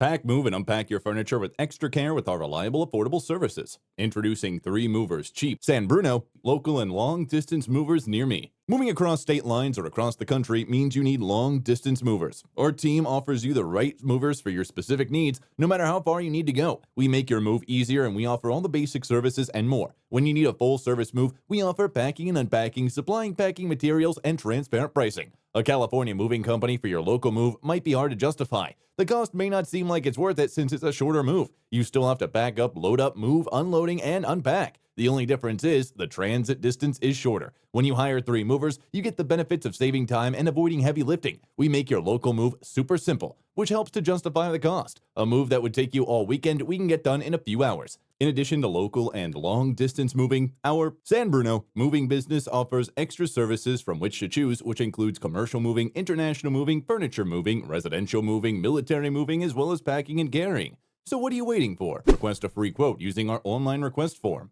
Pack, move, and unpack your furniture with extra care with our reliable, affordable services. Introducing 3 movers cheap. San Bruno, local and long distance movers near me. Moving across state lines or across the country means you need long distance movers. Our team offers you the right movers for your specific needs, no matter how far you need to go. We make your move easier and we offer all the basic services and more. When you need a full service move, we offer packing and unpacking, supplying packing materials, and transparent pricing. A California moving company for your local move might be hard to justify. The cost may not seem like it's worth it since it's a shorter move. You still have to pack up, load up, move, unloading, and unpack. The only difference is the transit distance is shorter. When you hire 3 movers, you get the benefits of saving time and avoiding heavy lifting. We make your local move super simple, which helps to justify the cost. A move that would take you all weekend, we can get done in a few hours. In addition to local and long distance moving, our San Bruno moving business offers extra services from which to choose, which includes commercial moving, international moving, furniture moving, residential moving, military moving, as well as packing and carrying. So what are you waiting for? Request a free quote using our online request form.